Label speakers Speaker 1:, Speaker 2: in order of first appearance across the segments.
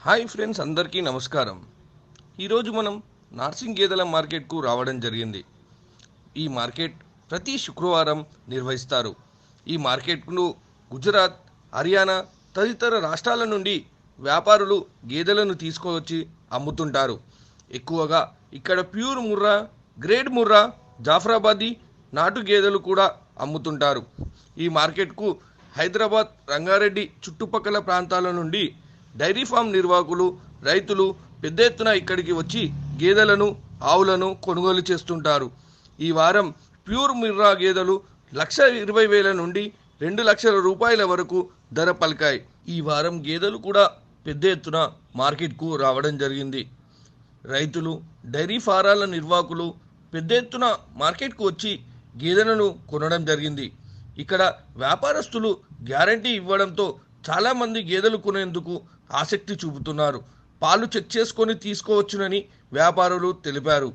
Speaker 1: Hi friends, అందరికీ నమస్కారం. ఈరోజు మనం నార్సింగ్ గేదెల మార్కెట్కు రావడం జరిగింది. ఈ మార్కెట్ ప్రతి శుక్రవారం నిర్వహిస్తారు. ఈ మార్కెట్ను గుజరాత్, హర్యానా తదితర రాష్ట్రాల నుండి వ్యాపారులు గేదెలను తీసుకువచ్చి అమ్ముతుంటారు. ఎక్కువగా ఇక్కడ ప్యూర్ ముర్రా, గ్రేడ్ ముర్రా, జాఫ్రాబాదీ నాటు గేదెలు కూడా అమ్ముతుంటారు. ఈ మార్కెట్కు హైదరాబాద్, రంగారెడ్డి చుట్టుపక్కల ప్రాంతాల నుండి డైరీ ఫామ్ నిర్వాహకులు, రైతులు పెద్ద ఎత్తున ఇక్కడికి వచ్చి గేదెలను, ఆవులను కొనుగోలు చేస్తుంటారు. ఈ వారం ప్యూర్ మిర్రా గేదెలు 1,20,000 నుండి 2,00,000 రూపాయల వరకు ధర పలికాయి. ఈ వారం గేదెలు కూడా పెద్ద ఎత్తున మార్కెట్కు రావడం జరిగింది. రైతులు, డైరీ ఫారాల నిర్వాహకులు పెద్ద ఎత్తున మార్కెట్కు వచ్చి గేదెలను కొనడం జరిగింది. ఇక్కడ వ్యాపారస్తులు గ్యారంటీ ఇవ్వడంతో చాలామంది గేదెలు కొనేందుకు ఆసక్తి చూపుతున్నారు. పాలు చెక్ చేసుకొని తీసుకోవచ్చునని వ్యాపారులు తెలిపారు.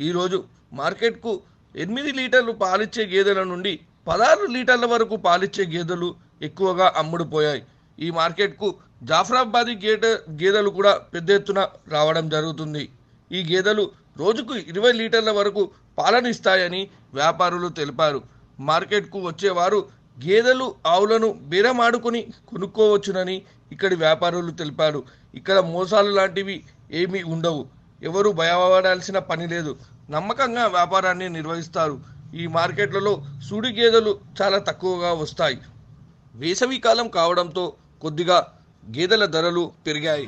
Speaker 1: ఈరోజు మార్కెట్కు 8 లీటర్లు పాలిచ్చే గేదెల నుండి 16 లీటర్ల వరకు పాలిచ్చే గేదెలు ఎక్కువగా అమ్ముడుపోయాయి. ఈ మార్కెట్కు జాఫ్రాబాదీ గేదెలు కూడా పెద్ద ఎత్తున రావడం జరుగుతుంది. ఈ గేదెలు రోజుకు 20 లీటర్ల వరకు పాలనిస్తాయని వ్యాపారులు తెలిపారు. మార్కెట్కు వచ్చేవారు గేదెలు, ఆవులను బేరమాడుకొని కొనుక్కోవచ్చునని ఇక్కడి వ్యాపారులు తెలిపారు. ఇక్కడ మోసాలు లాంటివి ఏమీ ఉండవు. ఎవరు భయపడాల్సిన పని లేదు. నమ్మకంగా వ్యాపారాన్ని నిర్వహిస్తారు. ఈ మార్కెట్లలో సూడి గేదెలు చాలా తక్కువగా వస్తాయి. వేసవి కాలం కావడంతో కొద్దిగా గేదెల ధరలు పెరిగాయి.